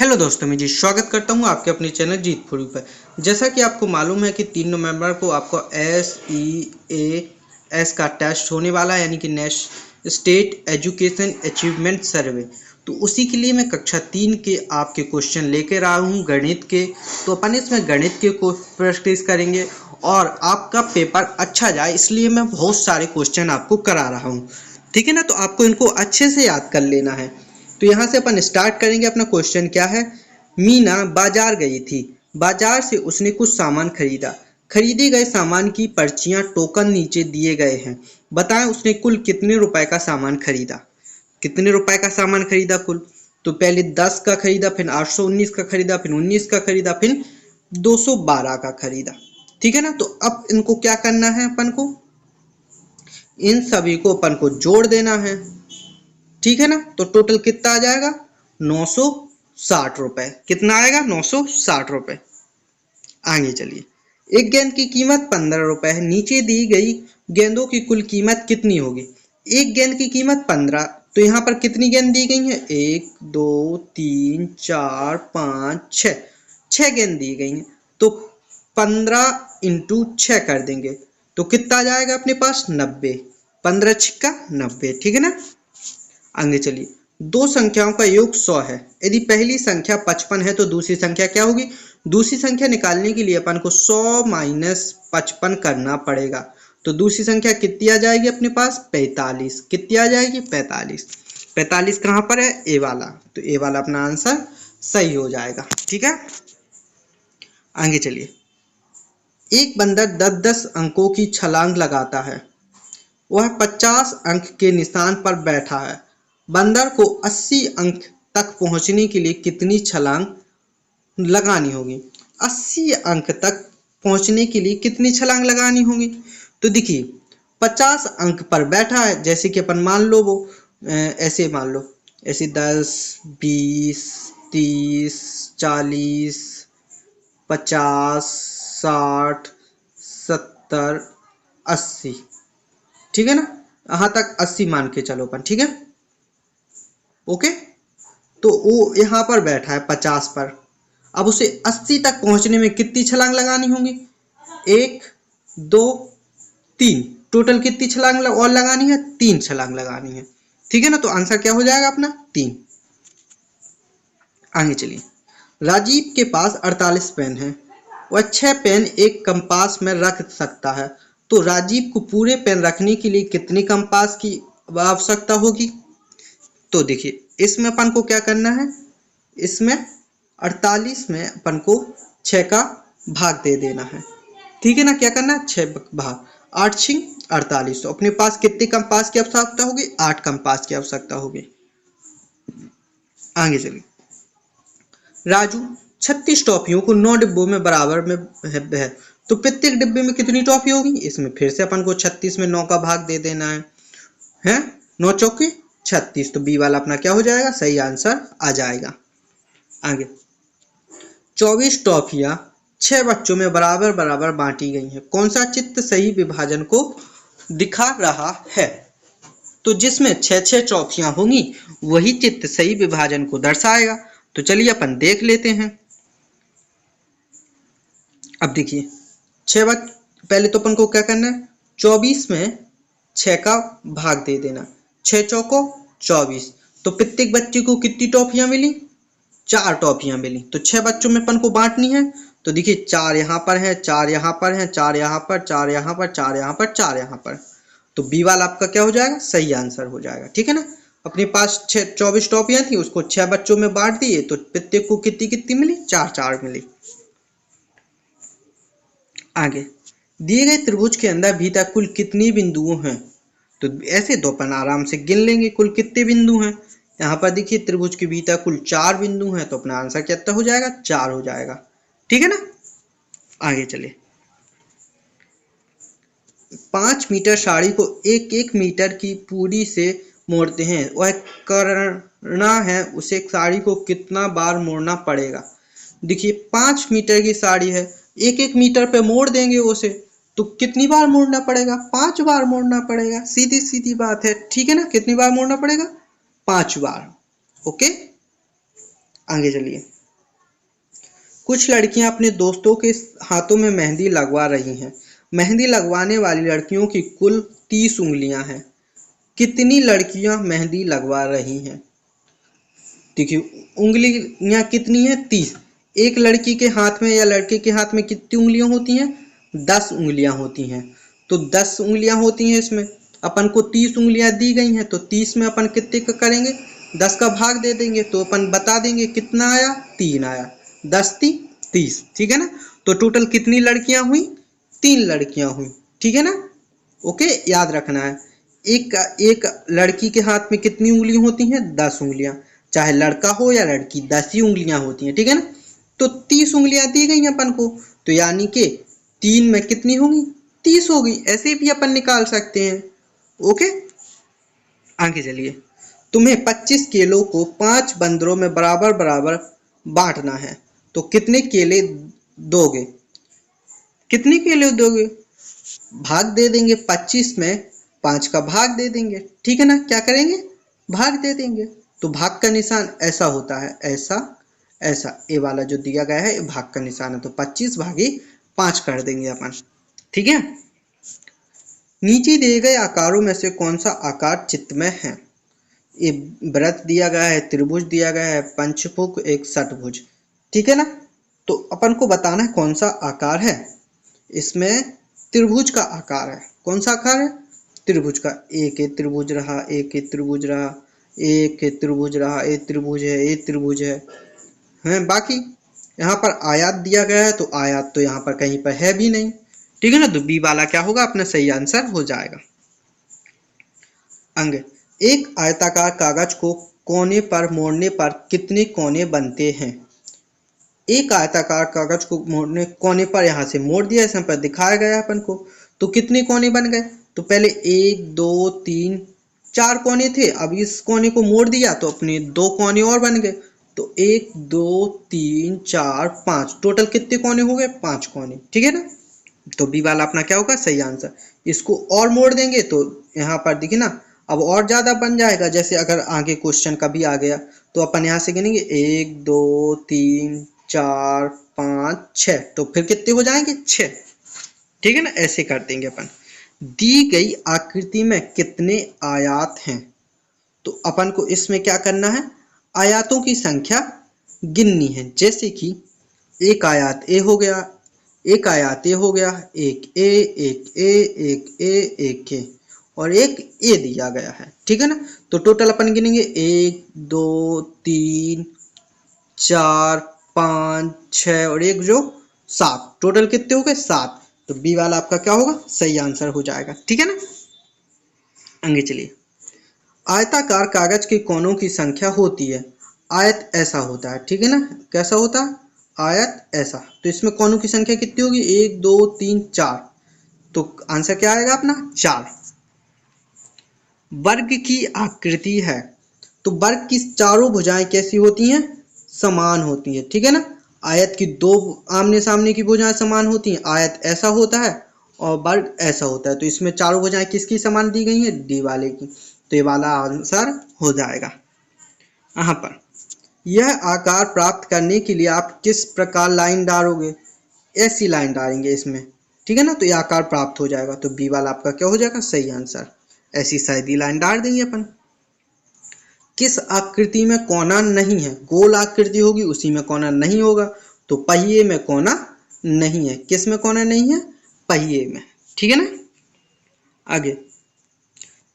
Hello दोस्तों, मैं जी स्वागत करता हूं आपके अपने चैनल जीत फुरी पर। जैसा कि आपको मालूम है कि 3 नवंबर को आपको SEAS का टेस्ट होने वाला है, यानी कि नेशनल स्टेट एजुकेशन अचीवमेंट सर्वे। तो उसी के लिए मैं कक्षा 3 के आपके क्वेश्चन लेकर आया हूं गणित के। तो अपन इसमें गणित के प्रैक्टिस करेंगे और आपका पेपर अच्छा जाए इसलिए मैं बहुत सारे क्वेश्चन आपको करा रहा हूँ। ठीक है ना, तो आपको इनको अच्छे से याद कर लेना है। तो यहाँ से अपन स्टार्ट करेंगे। अपना क्वेश्चन क्या है? मीना बाजार गई थी। बाजार से उसने कुछ सामान खरीदा। खरीदे गए सामान की पर्चियां टोकन नीचे दिए गए हैं। बताएं उसने कुल कितने रुपए का सामान खरीदा। कितने रुपए का सामान खरीदा कुल? तो पहले 10 का खरीदा, फिर 819 का खरीदा, फिर 19 का खरीदा, फिर 212 का खरीदा। ठीक है ना, तो अब इनको क्या करना है अपन को? इन सभी को अपन को जोड़ देना है। ठीक है ना, तो टोटल कितना आ जाएगा? 960 रुपए। कितना आएगा? 960 रुपए। आगे चलिए। एक गेंद की कीमत 15 रुपए है। नीचे दी गई गेंदों की कुल कीमत कितनी होगी? एक गेंद की कीमत 15, तो यहाँ पर कितनी गेंद दी गई है? 1 2 3 4 5 6। 6 गेंद दी गई हैं, तो 15 इंटू 6 कर देंगे तो कितना आ जाएगा अपने पास? 90। 15 छिक्का 90। ठीक है ना। आगे चलिए। दो संख्याओं का योग 100 है। यदि पहली संख्या 55 है तो दूसरी संख्या क्या होगी? दूसरी संख्या निकालने के लिए अपन को 100 माइनस 55 करना पड़ेगा। तो दूसरी संख्या कितनी आ जाएगी अपने पास? 45। कितनी आ जाएगी? 45। 45 कहाँ पर है? ए वाला। तो ए वाला अपना आंसर सही हो जाएगा। ठीक है, आगे चलिए। एक बंदर 10-10 अंकों की छलांग लगाता है। वह 50 अंक के निशान पर बैठा है। बंदर को 80 अंक तक पहुंचने के लिए कितनी छलांग लगानी होगी? 80 अंक तक पहुंचने के लिए कितनी छलांग लगानी होगी? तो देखिए, 50 अंक पर बैठा है, जैसे कि अपन मान लो वो ऐसे मान लो, ऐसे 10 20 30 40 50 60 70 80। ठीक है ना, यहाँ तक 80 मान के चलो अपन। ठीक है, ओके। तो वो यहाँ पर बैठा है 50 पर। अब उसे 80 तक पहुंचने में कितनी छलांग लगानी होगी? 1 2 3। टोटल कितनी छलांग और लगानी है? 3 छलांग लगानी है। ठीक है ना, तो आंसर क्या हो जाएगा अपना? 3। आगे चलिए। राजीव के पास 48 पेन है। वह 6 पेन एक कंपास में रख सकता है। तो राजीव को पूरे पेन रखने के लिए कितने कंपास की आवश्यकता होगी? तो देखिए, इसमें अपन को क्या करना है? इसमें 48 में अपन को 6 का भाग दे देना है। ठीक है ना, क्या करना है? 6 भाग 8 6 48। तो अपने पास कितने कंपास की आवश्यकता होगी? 8 कंपास की आवश्यकता होगी। आगे चलिए। राजू 36 टॉफियों को 9 डिब्बों में बराबर में है, तो प्रत्येक डिब्बे में कितनी टॉफी होगी? इसमें फिर से अपन को 36 में 9 का भाग दे देना है 9 चौके 36। तो बी वाला अपना क्या हो जाएगा? सही आंसर आ जाएगा। आगे। 24 टॉफियां 6 बच्चों में बराबर बराबर बांटी गई हैं। कौन सा चित्र सही विभाजन को दिखा रहा है? तो जिसमें 6-6 ट्रॉफियां होंगी वही चित्र सही विभाजन को दर्शाएगा। तो चलिए अपन देख लेते हैं। अब देखिए, 6 पहले तो अपन को क्या करना है? 24 में 6 का भाग दे देना। 6 चौको 24। तो प्रत्येक बच्चे को कितनी टॉफियां मिली? 4 टॉफियां मिली। तो 6 बच्चों में अपन को बांटनी है। तो देखिए, 4 यहाँ पर है, 4 यहाँ पर है, 4 यहाँ पर, 4 यहाँ पर, 4 यहाँ पर, 4 यहाँ पर। तो बी वाला आपका क्या हो जाएगा? सही आंसर हो जाएगा। ठीक है ना, अपने पास 24 टॉफियां थी, उसको 6 बच्चों में बांट दिए, तो प्रत्येक को कितनी कितनी मिली? 4 मिली। आगे। दिए गए त्रिभुज के अंदर भीतर कुल कितनी बिंदुओं हैं? तो ऐसे तो अपन आराम से गिन लेंगे कुल कितने बिंदु हैं। यहाँ पर देखिए, त्रिभुज के भीतर कुल 4 बिंदु हैं, तो अपना आंसर कितना हो जाएगा? 4 हो जाएगा। ठीक है ना, आगे चलिए। 5 मीटर साड़ी को 1-1 मीटर की पूरी से मोड़ते हैं। वह करना है, उसे साड़ी को कितना बार मोड़ना पड़ेगा? देखिए, 5 मीटर की साड़ी है, 1-1 मीटर पे मोड़ देंगे उसे, तो कितनी बार मोड़ना पड़ेगा? 5 बार मोड़ना पड़ेगा। सीधी सीधी बात है। ठीक है ना, कितनी बार मोड़ना पड़ेगा? 5 बार। ओके, आगे चलिए। कुछ लड़कियां अपने दोस्तों के हाथों में मेहंदी लगवा रही हैं। मेहंदी लगवाने वाली लड़कियों की कुल 30 उंगलियां हैं। कितनी लड़कियां मेहंदी लगवा रही हैं? देखिए उंगलियां कितनी है? 30। एक लड़की के हाथ में या लड़के के हाथ में कितनी उंगलियां होती हैं? 10 उंगलियां होती हैं। तो 10 उंगलियां होती हैं इसमें, अपन को 30 उंगलियां दी गई हैं, तो 30 में अपन कितने का करेंगे? 10 का भाग दे देंगे तो अपन बता देंगे कितना आया, 3 आया। 10 × 30, ठीक है ना। तो टोटल कितनी लड़कियां हुई? 3 लड़कियां हुई, ठीक है ना। ओके, याद रखना है। एक एक लड़की के हाथ में कितनी उंगलियां होती हैं? 10 उंगलियां। चाहे लड़का हो या लड़की, 10 ही उंगलियां होती हैं, ठीक है ना। तो 30 उंगलियां दी गई अपन को, तो यानी कि 3 में कितनी होगी? 30 होगी। ऐसे भी अपन निकाल सकते हैं। ओके, आगे चलिए। तुम्हें 25 केलों को 5 बंदरों में बराबर बराबर बांटना है, तो कितने केले दोगे? कितने केले दोगे? भाग दे देंगे। 25 में 5 का भाग दे देंगे, ठीक है ना। क्या करेंगे? भाग दे देंगे। तो भाग का निशान ऐसा होता है, ऐसा ऐसा, ये वाला जो दिया गया है ये भाग का निशान है। तो 25 भागी 5 कर देंगे अपन, ठीक है। नीचे दिए गए आकारों में से कौन सा आकार चित्रमय है? ये वृत्त दिया गया है, त्रिभुज दिया गया है, पंचभुज, एक षटभुज, ठीक है ना। तो अपन को बताना है कौन सा आकार है। इसमें त्रिभुज का आकार है। कौन सा आकार है? त्रिभुज का। एक त्रिभुज रहा, एक त्रिभुज रहा, एक त्रिभुज रहा, एक त्रिभुज है, एक त्रिभुज है। बाकी यहाँ पर आयत दिया गया है, तो आयत तो यहाँ पर कहीं पर है भी नहीं, ठीक है ना। तो बी वाला क्या होगा? अपना सही आंसर हो जाएगा। अंग, एक आयताकार कागज को कोने पर मोड़ने पर कितने कोने बनते हैं? एक आयताकार कागज को मोड़ने, कोने पर यहाँ से मोड़ दिया, इसमें पर दिखाया गया अपन को, तो कितने कोने बन गए? तो पहले 1 2 3 4 कोने थे, अब इस कोने को मोड़ दिया तो अपने 2 कोने और बन गए। तो 1 2 3 4 5, टोटल कितने कोने हो गए? 5 कोने, ठीक है ना। तो बी वाला अपना क्या होगा? सही आंसर। इसको और मोड़ देंगे तो यहाँ पर देखिए ना, अब और ज्यादा बन जाएगा। जैसे अगर आगे क्वेश्चन कभी आ गया तो अपन यहाँ से गिनेंगे 1 2 3 4 5 6, तो फिर कितने हो जाएंगे? 6, ठीक है ना। ऐसे कर देंगे अपन। दी गई आकृति में कितने आयात हैं? तो अपन को इसमें क्या करना है? आयातों की संख्या गिननी है। जैसे कि एक आयात ए हो गया, एक आयात ए हो गया, एक ए, एक ए, एक ए, एक ए, और एक ए दिया गया है, ठीक है ना। तो टोटल अपन गिनेंगे 1 2 3 4 5 6 और एक जो 7, टोटल कितने हो गए? 7। तो बी वाला आपका क्या होगा? सही आंसर हो जाएगा, ठीक है ना। आगे चलिए। आयताकार कागज के कोनों की संख्या होती है, आयत ऐसा होता है, ठीक है ना। कैसा होता है? आयत ऐसा। तो इसमें कोनों की संख्या कितनी होगी? 1 2 3 4, तो आंसर क्या आएगा अपना? 4। वर्ग की आकृति है, तो वर्ग की चारों भुजाएं कैसी होती हैं? समान होती है, ठीक है ना। आयत की 2 आमने सामने की भुजाएं समान होती हैं, आयत ऐसा होता है और वर्ग ऐसा होता है। तो इसमें चारों भुजाएं किसकी समान दी गई हैं? डी वाले की। तो ये वाला आंसर हो जाएगा। यहाँ पर यह आकार प्राप्त करने के लिए आप किस प्रकार लाइन डालोगे? ऐसी लाइन डालेंगे इसमें, ठीक है ना। तो ये आकार प्राप्त हो जाएगा। तो बी वाला आपका क्या हो जाएगा? सही आंसर। ऐसी सीधी लाइन डाल देंगे अपन। किस आकृति में कोना नहीं है? गोल आकृति होगी उसी में कोना नहीं होगा, तो पहिए में कोना नहीं है। किस में कोना नहीं है? पहिए में, ठीक है ना। आगे,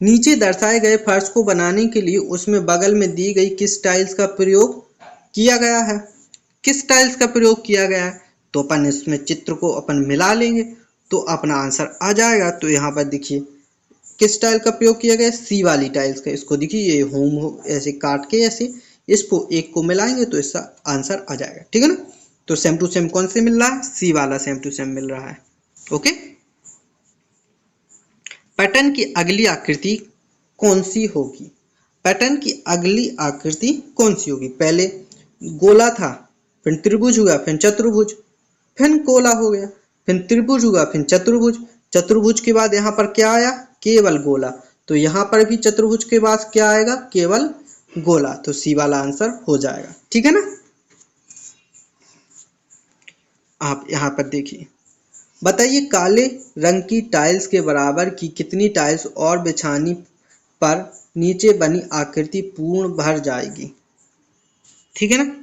नीचे दर्शाए गए फर्श को बनाने के लिए उसमें बगल में दी गई किस टाइल्स का प्रयोग किया गया है? किस टाइल्स का प्रयोग किया गया है? तो अपन इसमें चित्र को अपन मिला लेंगे तो अपना आंसर आ जाएगा। तो यहाँ पर देखिए किस टाइल का प्रयोग किया गया है? सी वाली टाइल्स का। इसको देखिए ये होम हो, ऐसे काट के ऐसे इसको एक को मिलाएंगे तो इसका आंसर आ जाएगा, ठीक है ना। तो सेम टू सेम कौन से मिल रहा है? सी वाला सेम टू सेम मिल रहा है। ओके, पैटर्न की अगली आकृति कौन सी होगी? पैटर्न की अगली आकृति कौन सी होगी? पहले गोला था, फिर त्रिभुज हुआ, फिर चतुर्भुज, फिर गोला हो गया, फिर त्रिभुज हुआ, फिर चतुर्भुज, चतुर्भुज के बाद यहाँ पर क्या आया? केवल गोला। तो यहाँ पर भी चतुर्भुज के बाद क्या आएगा? केवल गोला। तो सी वाला आंसर हो जाएगा, ठीक है ना। आप यहाँ पर देखिए, बताइए काले रंग की टाइल्स के बराबर की कितनी टाइल्स और बिछानी पर नीचे बनी आकृति पूर्ण भर जाएगी। ठीक है ना।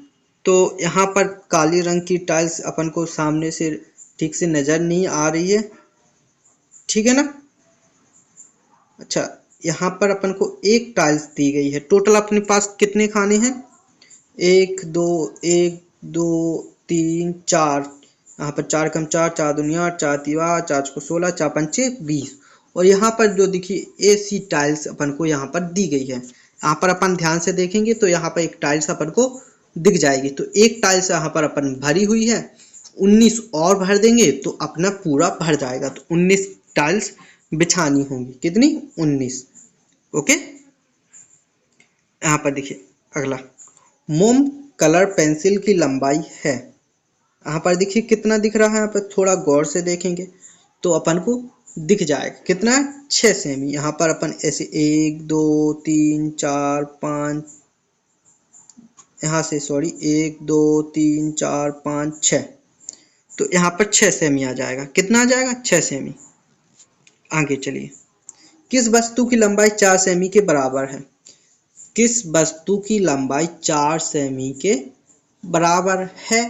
तो यहाँ पर काले रंग की टाइल्स अपन को सामने से ठीक से नजर नहीं आ रही है। ठीक है ना। अच्छा, यहाँ पर अपन को एक टाइल्स दी गई है। टोटल अपने पास कितने खाने हैं? एक दो तीन चार। यहाँ पर चार कम चार, चार दुनिया, चार दीवार, चार को 16, चार पंचे 20। और यहाँ पर जो देखिए AC टाइल्स अपन को यहाँ पर दी गई है। यहाँ पर अपन ध्यान से देखेंगे तो यहाँ पर एक टाइल्स अपन को दिख जाएगी। तो एक टाइल्स यहाँ पर अपन भरी हुई है, 19 और भर देंगे तो अपना पूरा भर जाएगा। तो 19 टाइल्स बिछानी होंगी। कितनी? 19। ओके। यहाँ पर देखिए अगला, मोम कलर पेंसिल की लंबाई है। यहाँ पर देखिए कितना दिख रहा है। यहाँ पर थोड़ा गौर से देखेंगे तो अपन को दिख जाएगा कितना है, 6 सेमी। यहाँ पर अपन ऐसे 1 2 3 4 5, यहाँ से 1 2 3 4 5 6, तो यहाँ पर 6 सेमी आ जाएगा। कितना आ जाएगा? 6 सेमी। आगे चलिए, किस वस्तु की लंबाई 4 सेमी के बराबर है? किस वस्तु की लंबाई 4 सेमी के बराबर है?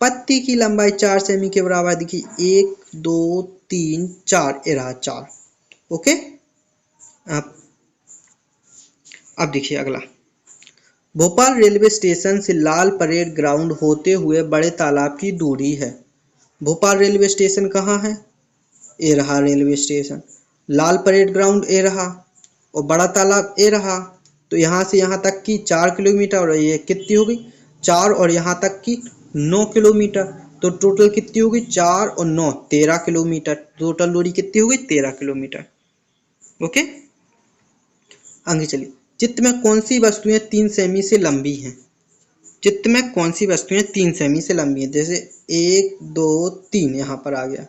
पत्ती की लंबाई 4 सेमी के बराबर। देखिए 1 2 3 4, ये रहा 4। ओके। अब देखिए अगला, भोपाल रेलवे स्टेशन से लाल परेड ग्राउंड होते हुए बड़े तालाब की दूरी है। भोपाल रेलवे स्टेशन कहाँ है? ये रहा रेलवे स्टेशन। लाल परेड ग्राउंड ये रहा और बड़ा तालाब ये रहा। तो यहाँ से यहाँ तक की 4 किलोमीटर, और ये कितनी हो गई? 4 और यहाँ तक की 9 किलोमीटर। तो टोटल कितनी हो गई? 4 और 9 13 किलोमीटर। टोटल दूरी कितनी हो गई? 13 किलोमीटर। ओके। आगे चलिए, चित्र में कौन सी वस्तुएं 3 सेमी से लंबी हैं? चित्र में कौन सी वस्तुएं 3 सेमी से लंबी हैं? जैसे 1 2 3 यहाँ पर आ गया।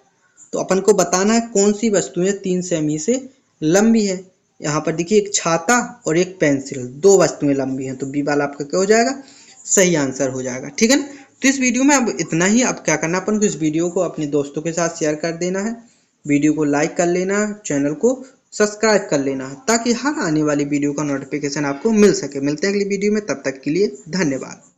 तो अपन को बताना है कौन सी वस्तुएं 3 सेमी से लंबी है। यहाँ पर देखिए एक छाता और एक पेंसिल, 2 वस्तुएं लंबी हैं। तो बी वाला आपका क्या हो जाएगा? सही आंसर हो जाएगा। ठीक है ना। तो इस वीडियो में अब इतना ही। अब क्या करना, अपन को इस वीडियो को अपने दोस्तों के साथ शेयर कर देना है, वीडियो को लाइक कर लेना है, चैनल को सब्सक्राइब कर लेना है, ताकि हर आने वाली वीडियो का नोटिफिकेशन आपको मिल सके। मिलते हैं अगली वीडियो में, तब तक के लिए धन्यवाद।